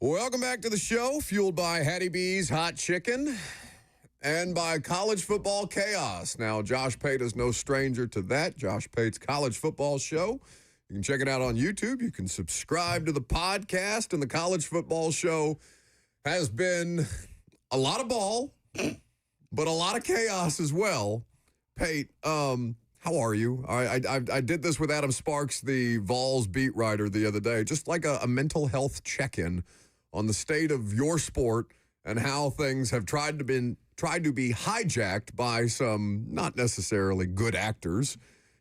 Welcome back to the show, fueled by Hattie B's Hot Chicken and by college football chaos. Now, Josh Pate is no stranger to that. Josh Pate's College Football Show. You can check it out on YouTube. You can subscribe to the podcast, and the College Football Show has been a lot of ball, but a lot of chaos as well. Pate, how are you? I did this with Adam Sparks, the Vols beat writer, the other day, just like a mental health check-in on the state of your sport and how things have tried to be hijacked by some not necessarily good actors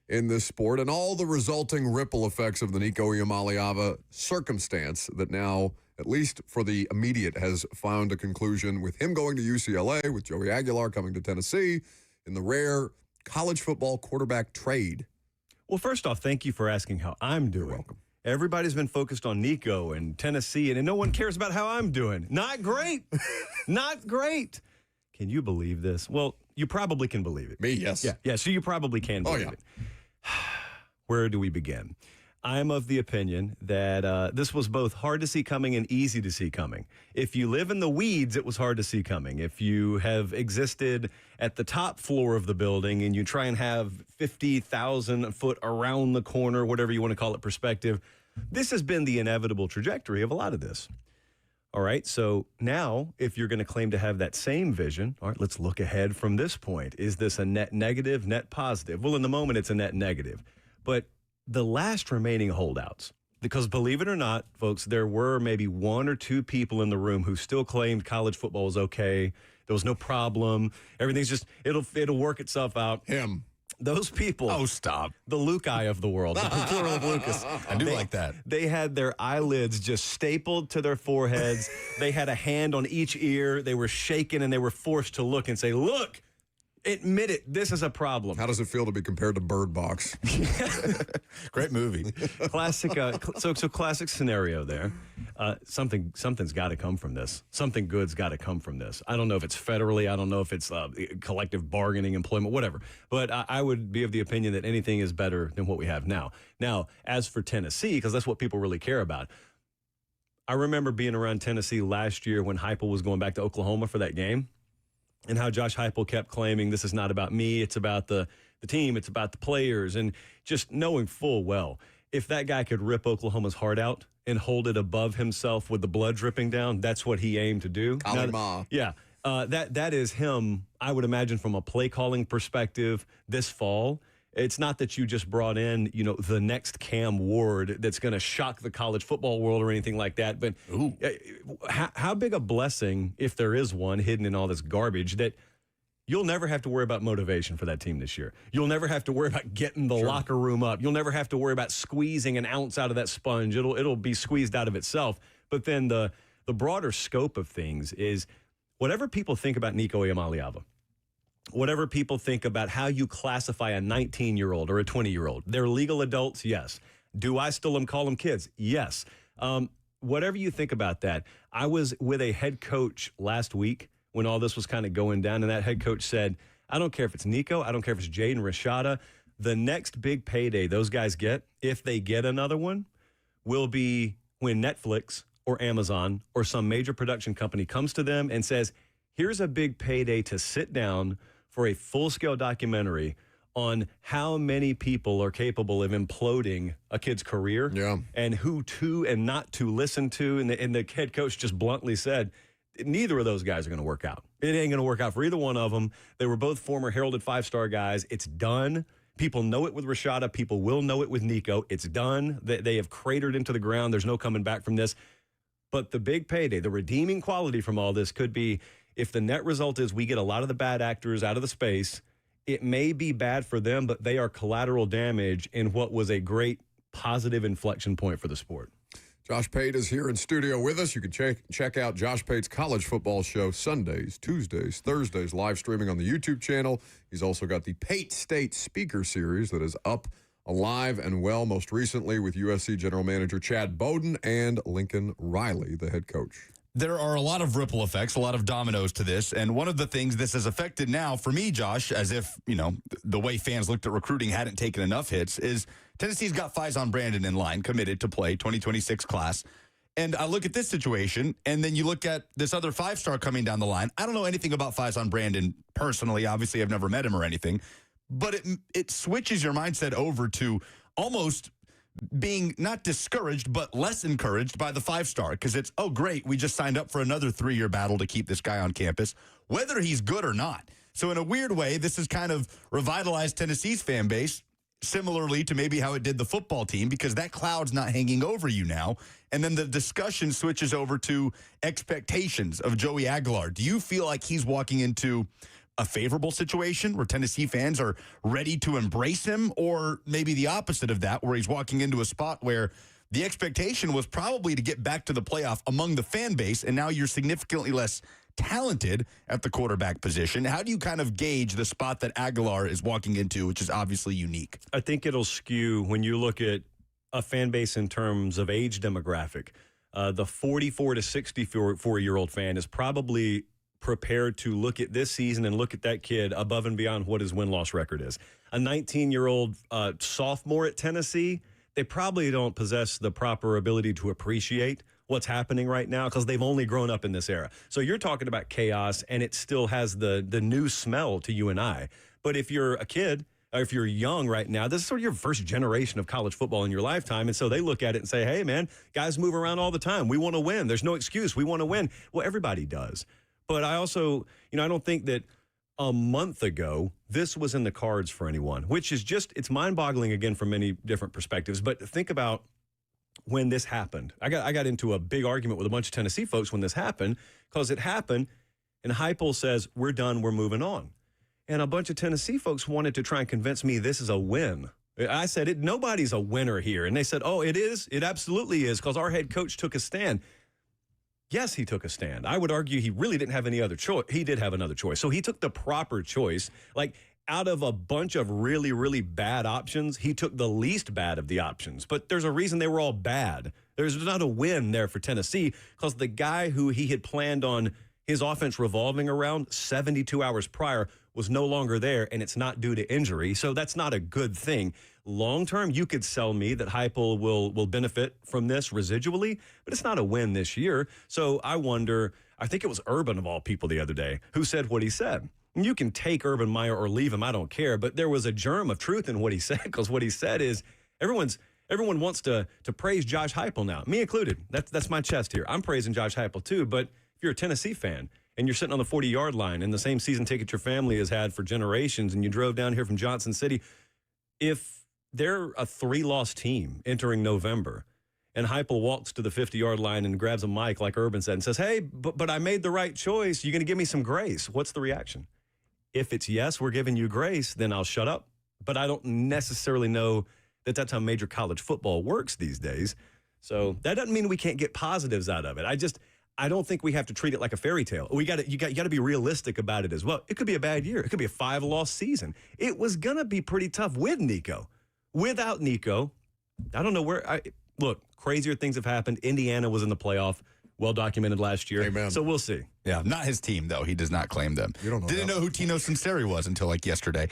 in this sport, and all the resulting ripple effects of the Nico Iamaleava circumstance that now, at least for the immediate, has found a conclusion with him going to UCLA, with Joey Aguilar coming to Tennessee, in the rare college football quarterback trade. Well, first off, thank you for asking how I'm doing. You're welcome. Everybody's been focused on Nico and Tennessee, and no one cares about how I'm doing. Not great. Not great. Can you believe this? Well, you probably can believe it. Me, yes. Yeah, so you probably can believe it. Where do we begin? I'm of the opinion that this was both hard to see coming and easy to see coming. If you live in the weeds, it was hard to see coming. If you have existed at the top floor of the building and you try and have 50,000 foot around the corner, whatever you want to call it, perspective, this has been the inevitable trajectory of a lot of this. All right, so now if you're going to claim to have that same vision, all right, let's look ahead from this point. Is this a net negative, net positive? Well, in the moment, it's a net negative. But the last remaining holdouts, because believe it or not, folks, there were maybe one or two people in the room who still claimed college football was okay. There was no problem. Everything's just, it'll work itself out. Him. Those people. Oh, stop. The Lukai of the world, the plural of Lucas. I do like that. They had their eyelids just stapled to their foreheads. They had a hand on each ear. They were shaken, and they were forced to look and say, look, admit it, this is a problem. How does it feel to be compared to Bird Box? Great movie. Classic. So classic scenario there. Something's got to come from this. Something good's got to come from this. I don't know if it's federally. I don't know if it's collective bargaining, employment, whatever. But I would be of the opinion that anything is better than what we have now. Now, as for Tennessee, because that's what people really care about, I remember being around Tennessee last year when Heupel was going back to Oklahoma for that game, and how Josh Heupel kept claiming this is not about me, it's about the team, it's about the players, and just knowing full well, if that guy could rip Oklahoma's heart out and hold it above himself with the blood dripping down, that's what he aimed to do. Yeah, that is him, I would imagine, from a play calling perspective this fall. It's not that you just brought in, the next Cam Ward that's going to shock the college football world or anything like that. But how big a blessing, if there is one, hidden in all this garbage, that you'll never have to worry about motivation for that team this year. You'll never have to worry about getting the locker room up. You'll never have to worry about squeezing an ounce out of that sponge. It'll be squeezed out of itself. But then the broader scope of things is whatever people think about Nico Iamaleava, whatever people think about how you classify a 19-year-old or a 20-year-old. They're legal adults, yes. Do I still call them kids? Yes. Whatever you think about that, I was with a head coach last week when all this was kind of going down, and that head coach said, I don't care if it's Nico, I don't care if it's Jaden Rashada, the next big payday those guys get, if they get another one, will be when Netflix or Amazon or some major production company comes to them and says, here's a big payday to sit down for a full-scale documentary on how many people are capable of imploding a kid's career and who to and not to listen to. And the head coach just bluntly said, neither of those guys are going to work out. It ain't going to work out for either one of them. They were both former heralded five-star guys. It's done. People know it with Rashada. People will know it with Nico. It's done. They have cratered into the ground. There's no coming back from this. But the big payday, the redeeming quality from all this could be, if the net result is we get a lot of the bad actors out of the space, it may be bad for them, but they are collateral damage in what was a great positive inflection point for the sport. Josh Pate is here in studio with us. You can check out Josh Pate's College Football Show Sundays, Tuesdays, Thursdays, live streaming on the YouTube channel. He's also got the Pate State Speaker Series that is up, alive and well, most recently with USC General Manager Chad Bowden and Lincoln Riley, the head coach. There are a lot of ripple effects, a lot of dominoes to this. And one of the things this has affected now for me, Josh, as if, the way fans looked at recruiting hadn't taken enough hits, is Tennessee's got Faison Brandon in line, committed to play 2026 class. And I look at this situation, and then you look at this other 5-star coming down the line. I don't know anything about Faison Brandon personally. Obviously, I've never met him or anything. But it switches your mindset over to almost being not discouraged, but less encouraged by the 5-star, because it's, oh, great, we just signed up for another 3-year battle to keep this guy on campus, whether he's good or not. So in a weird way, this has kind of revitalized Tennessee's fan base, similarly to maybe how it did the football team, because that cloud's not hanging over you now. And then the discussion switches over to expectations of Joey Aguilar. Do you feel like he's walking into a favorable situation where Tennessee fans are ready to embrace him, or maybe the opposite of that, where he's walking into a spot where the expectation was probably to get back to the playoff among the fan base, and now you're significantly less talented at the quarterback position? How do you kind of gauge the spot that Aguilar is walking into, which is obviously unique? I think it'll skew when you look at a fan base in terms of age demographic. The 44 to 64-year-old fan is probably prepared to look at this season and look at that kid above and beyond what his win-loss record is. A 19-year-old sophomore at Tennessee, they probably don't possess the proper ability to appreciate what's happening right now because they've only grown up in this era. So you're talking about chaos, and it still has the new smell to you and I. But if you're a kid, or if you're young right now, this is sort of your first generation of college football in your lifetime. And so they look at it and say, hey, man, guys move around all the time. We want to win. There's no excuse. We want to win. Well, everybody does. But I also, I don't think that a month ago this was in the cards for anyone, which is just, it's mind-boggling again from many different perspectives. But think about when this happened. I got into a big argument with a bunch of Tennessee folks when this happened, because it happened, and Heupel says, we're done, we're moving on. And a bunch of Tennessee folks wanted to try and convince me this is a win. I said, nobody's a winner here. And they said, oh, it is? It absolutely is, because our head coach took a stand. Yes, he took a stand. I would argue he really didn't have any other choice. He did have another choice. So he took the proper choice. Like, out of a bunch of really, really bad options, he took the least bad of the options. But there's a reason they were all bad. There's not a win there for Tennessee, because the guy who he had planned on his offense revolving around 72 hours prior was no longer there, and it's not due to injury. So that's not a good thing. Long term, you could sell me that Heupel will benefit from this residually, but it's not a win this year. So I wonder, I think it was Urban of all people the other day who said what he said. And you can take Urban Meyer or leave him, I don't care, but there was a germ of truth in what he said, because what he said is everyone wants to praise Josh Heupel now, me included. That's my chest here. I'm praising Josh Heupel too, but if you're a Tennessee fan and you're sitting on the 40-yard line and the same season ticket your family has had for generations, and you drove down here from Johnson City, if they're a 3-loss team entering November, and Heupel walks to the 50-yard line and grabs a mic, like Urban said, and says, hey, but I made the right choice. You're going to give me some grace. What's the reaction? If it's yes, we're giving you grace, then I'll shut up. But I don't necessarily know that that's how major college football works these days. So that doesn't mean we can't get positives out of it. I don't think we have to treat it like a fairy tale. You got to be realistic about it as well. It could be a bad year. It could be a 5-loss season. It was going to be pretty tough with Nico. Without Nico, I don't know where. Look, crazier things have happened. Indiana was in the playoff, well documented last year. Amen. So we'll see. Yeah, not his team, though. He does not claim them. You don't know. Didn't know who Tino Sinceri was until like yesterday.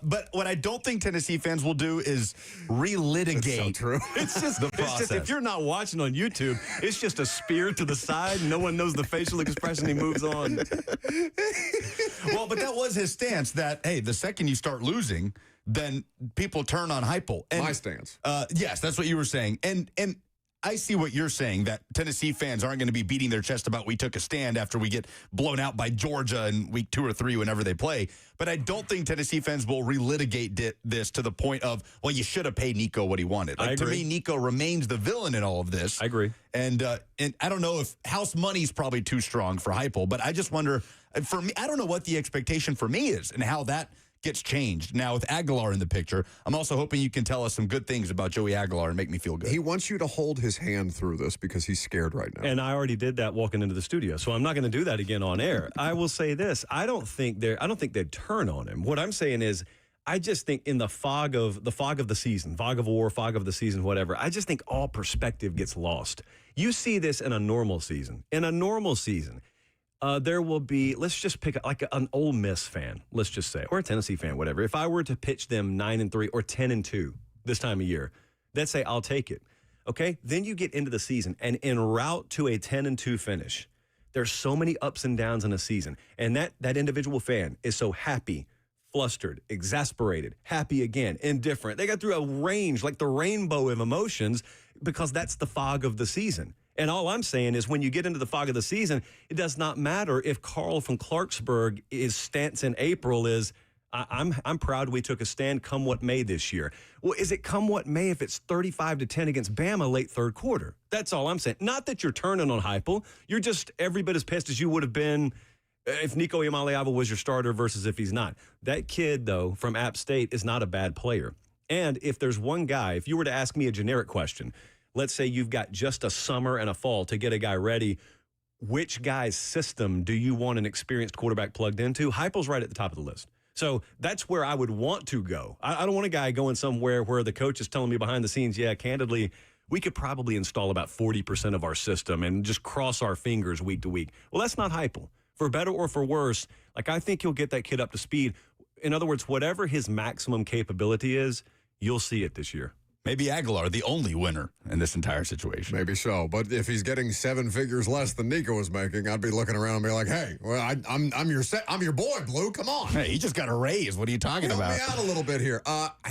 But what I don't think Tennessee fans will do is relitigate. That's so true. It's just the process. It's just, if you're not watching on YouTube, it's just a spear to the side. No one knows the facial expression. He moves on. Well, but that was his stance, that, hey, the second you start losing, then people turn on Heupel. And, my stance. Yes, that's what you were saying. And I see what you're saying, that Tennessee fans aren't going to be beating their chest about we took a stand after we get blown out by Georgia in week 2 or 3 whenever they play. But I don't think Tennessee fans will relitigate this to the point of, well, you should have paid Nico what he wanted. Like, to me, Nico remains the villain in all of this. I agree. And I don't know if house money is probably too strong for Heupel, but I just wonder, for me, I don't know what the expectation for me is and how that gets changed. Now, with Aguilar in the picture, I'm also hoping you can tell us some good things about Joey Aguilar and make me feel good. He wants you to hold his hand through this because he's scared right now. And I already did that walking into the studio, so I'm not going to do that again on air. I will say this: I don't think they'd turn on him. What I'm saying is, I just think in the fog of the season, fog of war, fog of the season, whatever, I just think all perspective gets lost. You see this in a normal season. In a normal season, there will be, let's just pick like an Ole Miss fan, let's just say, or a Tennessee fan, whatever. If I were to pitch them 9-3 or 10-2 this time of year, they'd say, I'll take it. Okay, then you get into the season, and en route to a 10-2 finish, there's so many ups and downs in a season, and that individual fan is so happy, flustered, exasperated, happy again, indifferent. They got through a range, like the rainbow of emotions, because that's the fog of the season. And all I'm saying is when you get into the fog of the season, it does not matter if Carl from Clarksburg, his stance in April is, I'm proud we took a stand come what may this year. Well, is it come what may if it's 35-10 against Bama late third quarter? That's all I'm saying. Not that you're turning on Heupel. You're just every bit as pissed as you would have been if Nico Iamaleava was your starter versus if he's not. That kid, though, from App State is not a bad player. And if there's one guy, if you were to ask me a generic question, let's say you've got just a summer and a fall to get a guy ready, which guy's system do you want an experienced quarterback plugged into? Heupel's right at the top of the list. So that's where I would want to go. I don't want a guy going somewhere where the coach is telling me behind the scenes, yeah, candidly, we could probably install about 40% of our system and just cross our fingers week to week. Well, that's not Heupel. For better or for worse, like I think you'll get that kid up to speed. In other words, whatever his maximum capability is, you'll see it this year. Maybe Aguilar, the only winner in this entire situation. Maybe so. But if he's getting 7 figures less than Nico is making, I'd be looking around and be like, hey, well, I'm your boy, Blue. Come on. Hey, he just got a raise. What are you talking about? Help me out a little bit here.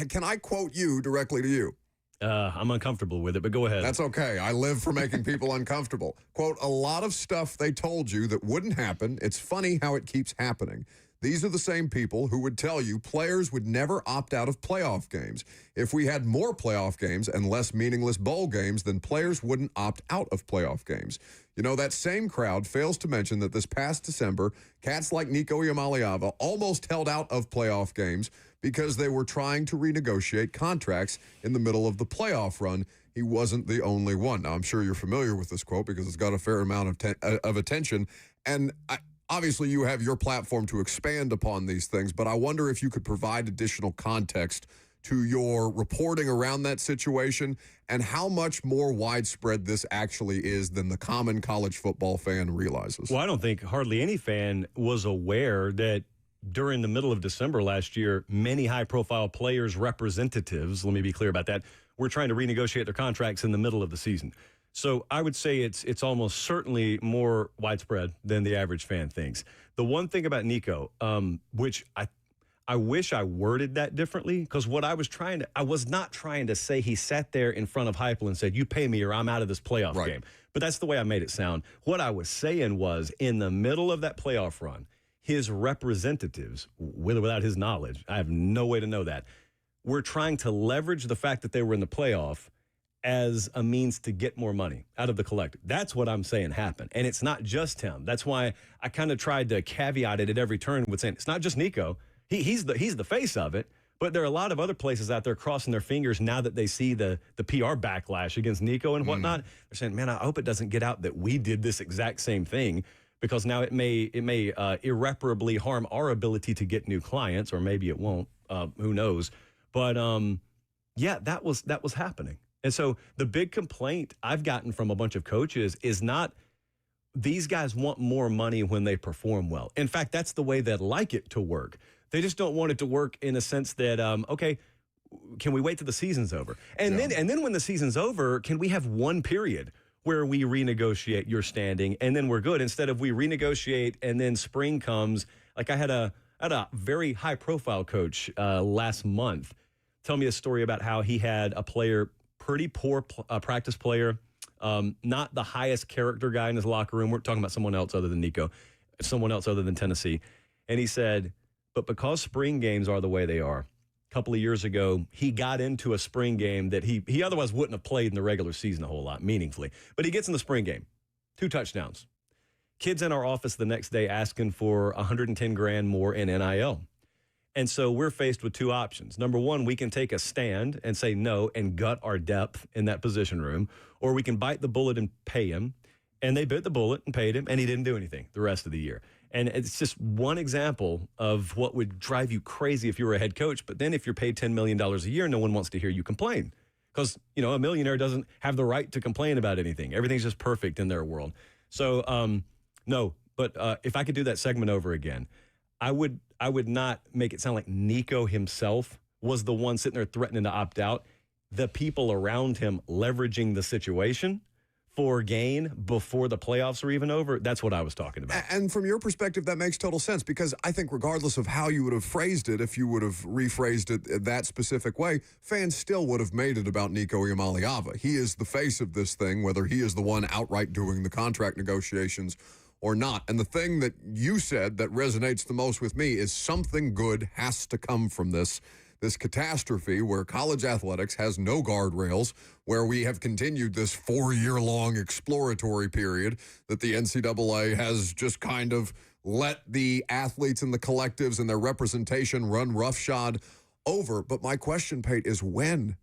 Can I quote you directly to you? I'm uncomfortable with it, but go ahead. That's okay. I live for making people uncomfortable. Quote, a lot of stuff they told you that wouldn't happen. It's funny how it keeps happening. These are the same people who would tell you players would never opt out of playoff games. If we had more playoff games and less meaningless bowl games, then players wouldn't opt out of playoff games. You know, that same crowd fails to mention that this past December, cats like Nico Iamaleava almost held out of playoff games because they were trying to renegotiate contracts in the middle of the playoff run. He wasn't the only one. Now, I'm sure you're familiar with this quote because it's got a fair amount of attention. And obviously, you have your platform to expand upon these things, but I wonder if you could provide additional context to your reporting around that situation and how much more widespread this actually is than the common college football fan realizes. Well, I don't think hardly any fan was aware that during the middle of December last year, many high-profile players, representatives, let me be clear about that, were trying to renegotiate their contracts in the middle of the season. So I would say it's almost certainly more widespread than the average fan thinks. The one thing about Nico, which I wish I worded that differently, because what I was not trying to say he sat there in front of Heupel and said, you pay me or I'm out of this playoff game. But that's the way I made it sound. What I was saying was in the middle of that playoff run, his representatives, with or without his knowledge, I have no way to know that, were trying to leverage the fact that they were in the playoff as a means to get more money out of the collective. That's what I'm saying happened. And it's not just him. That's why I kind of tried to caveat it at every turn with saying it's not just Nico. He's the face of it. But there are a lot of other places out there crossing their fingers now that they see the PR backlash against Nico and whatnot. They're saying, man, I hope it doesn't get out that we did this exact same thing, because now it may irreparably harm our ability to get new clients, or maybe it won't. Who knows? But yeah, that was happening. And so the big complaint I've gotten from a bunch of coaches is not these guys want more money when they perform well. In fact, that's the way they'd like it to work. They just don't want it to work in a sense that, okay, can we wait till the season's over? And then when the season's over, can we have one period where we renegotiate your standing and then we're good, instead of we renegotiate and then spring comes. Like I had a very high profile coach last month tell me a story about how he had a player, pretty poor practice player, not the highest character guy in his locker room. We're talking about someone else other than Nico, someone else other than Tennessee. And he said, but because spring games are the way they are, a couple of years ago, he got into a spring game that he otherwise wouldn't have played in the regular season a whole lot meaningfully. But he gets in the spring game, 2 touchdowns. Kids in our office the next day asking for $110,000 more in NIL. And so we're faced with 2 options. Number one, we can take a stand and say no and gut our depth in that position room, or we can bite the bullet and pay him. And they bit the bullet and paid him, and he didn't do anything the rest of the year. And it's just one example of what would drive you crazy if you were a head coach. But then if you're paid $10 million a year, no one wants to hear you complain, because, you know, a millionaire doesn't have the right to complain about anything. Everything's just perfect in their world. So, no, but if I could do that segment over again, I would not make it sound like Nico himself was the one sitting there threatening to opt out. the people around him leveraging the situation for gain before the playoffs are even over. That's what I was talking about. And from your perspective, that makes total sense, because I think regardless of how you would have phrased it, if you would have rephrased it that specific way, fans still would have made it about Nico Iamaleava. He is the face of this thing, whether he is the one outright doing the contract negotiations or not. And the thing that you said that resonates the most with me is something good has to come from this catastrophe where college athletics has no guardrails, where we have continued this 4-year-long exploratory period that the NCAA has just kind of let the athletes and the collectives and their representation run roughshod over. But my question, Pate, is when?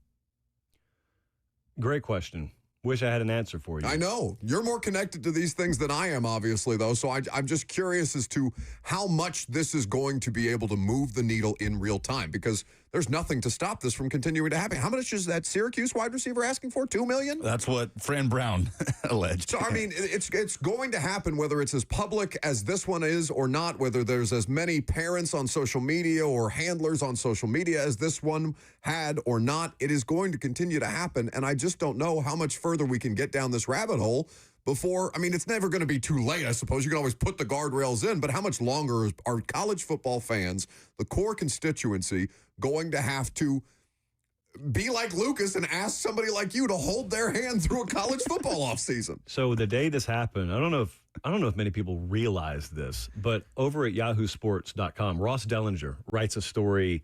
Great question. Wish I had an answer for you. I know. You're more connected to these things than I am, obviously, though. So I'm just curious as to how much this is going to be able to move the needle in real time, because there's nothing to stop this from continuing to happen. How much is that Syracuse wide receiver asking for? $2 million? That's what Fran Brown alleged. So, I mean, it's going to happen whether it's as public as this one is or not, whether there's as many parents on social media or handlers on social media as this one had or not. It is going to continue to happen, and I just don't know how much further we can get down this rabbit hole before. I mean, it's never going to be too late, I suppose. You can always put the guardrails in, but how much longer are college football fans, the core constituency, going to have to be like Lucas and ask somebody like you to hold their hand through a college football offseason? So the day this happened, I don't know if many people realize this, but over at yahoosports.com, Ross Dellinger writes a story,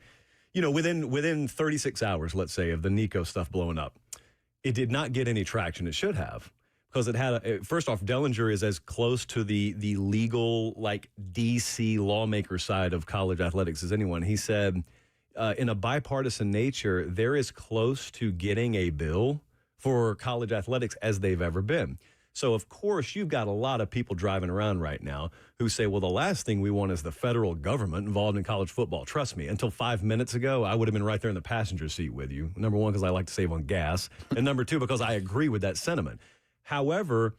within 36 hours, let's say, of the Nico stuff blowing up. It did not get any traction. It should have, because it had first off, Dellinger is as close to the legal, like, DC lawmaker side of college athletics as anyone. He said, in a bipartisan nature, they're as close to getting a bill for college athletics as they've ever been. So, of course, you've got a lot of people driving around right now who say, well, the last thing we want is the federal government involved in college football. Trust me, until 5 minutes ago, I would have been right there in the passenger seat with you. Number one, because I like to save on gas. And number two, because I agree with that sentiment. However,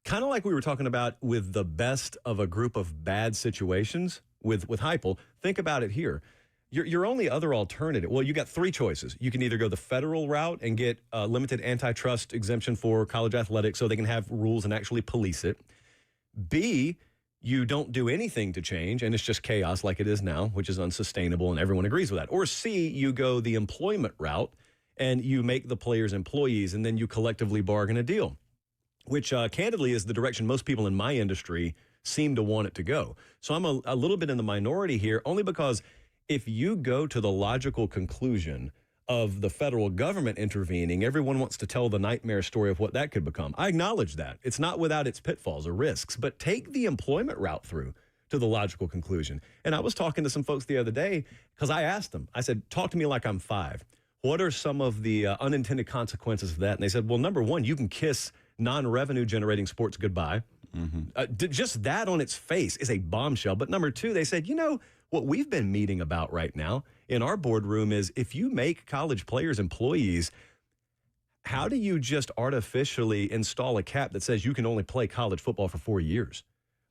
kind of like we were talking about with the best of a group of bad situations with Heupel, think about it here. Your only other alternative, well, you got three choices. You can either go the federal route and get a limited antitrust exemption for college athletics so they can have rules and actually police it. B, you don't do anything to change, and it's just chaos like it is now, which is unsustainable, and everyone agrees with that. Or C, you go the employment route, and you make the players employees, and then you collectively bargain a deal, which candidly is the direction most people in my industry seem to want it to go. So I'm a little bit in the minority here, only because if you go to the logical conclusion of the federal government intervening, everyone wants to tell the nightmare story of what that could become. I acknowledge that. It's not without its pitfalls or risks, but take the employment route through to the logical conclusion. And I was talking to some folks the other day because I asked them, I said, talk to me like I'm 5. What are some of the unintended consequences of that? And they said, well, number one, you can kiss non-revenue generating sports goodbye. Mm-hmm. Just that on its face is a bombshell. But number two, they said, what we've been meeting about right now in our boardroom is if you make college players employees, how do you just artificially install a cap that says you can only play college football for 4 years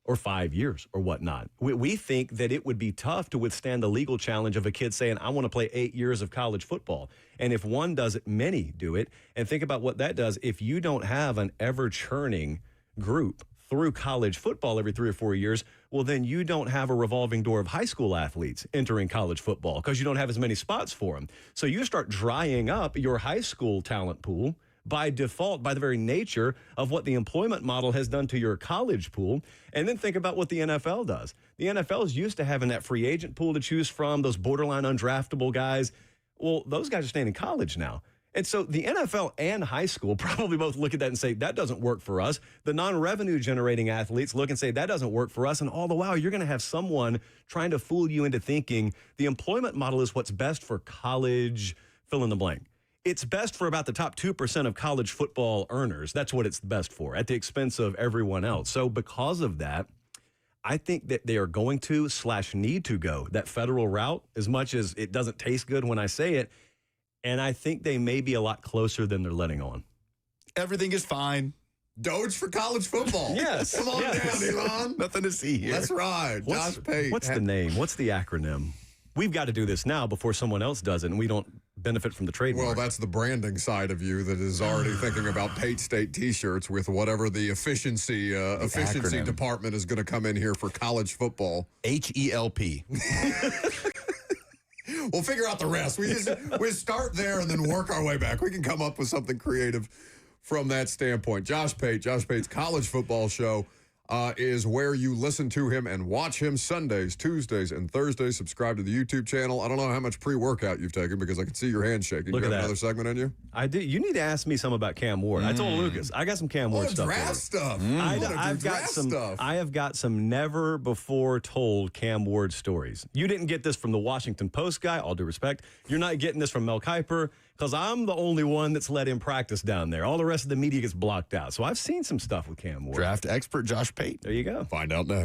or 5 years or whatnot? We think that it would be tough to withstand the legal challenge of a kid saying, I want to play 8 years of college football. And if one does it, many do it. And think about what that does. If you don't have an ever-churning group through college football every 3 or 4 years, well, then you don't have a revolving door of high school athletes entering college football because you don't have as many spots for them. So you start drying up your high school talent pool by default, by the very nature of what the employment model has done to your college pool. And then think about what the NFL does. The NFL is used to having that free agent pool to choose from, those borderline undraftable guys. Well, those guys are staying in college now. And so the NFL and high school probably both look at that and say, that doesn't work for us. The non-revenue generating athletes look and say, that doesn't work for us. And all the while, you're going to have someone trying to fool you into thinking the employment model is what's best for college, fill in the blank. It's best for about the top 2% of college football earners. That's what it's best for, at the expense of everyone else. So because of that, I think that they are going to / need to go that federal route, as much as it doesn't taste good when I say it. And I think they may be a lot closer than they're letting on. Everything is fine. Doge for college football. Yes. Come on yes. down, Elon. Nothing to see here. That's right. Josh Pate. What's the name? What's the acronym? We've got to do this now before someone else does it, and we don't benefit from the trademark. Well, that's the branding side of you that is already thinking about Pate State T-shirts with whatever the efficiency acronym. department is going to come in here for college football. HELP. We'll figure out the rest. We start there and then work our way back. We can come up with something creative from that standpoint. Josh Pate's college football show is where you listen to him and watch him Sundays, Tuesdays, and Thursdays. Subscribe to the YouTube channel. I don't know how much pre-workout you've taken because I can see your hand shaking. Look you at got that. another segment in you? I do. You need to ask me some about Cam Ward. I told Lucas I got some Cam Ward stuff. Draft stuff. I've got some. Stuff. I have got some never before told Cam Ward stories. You didn't get this from the Washington Post guy. All due respect, you're not getting this from Mel Kiper because I'm the only one that's let him practice down there. All the rest of the media gets blocked out. So I've seen some stuff with Cam Ward. Draft expert Josh Pate. There you go. Find out next.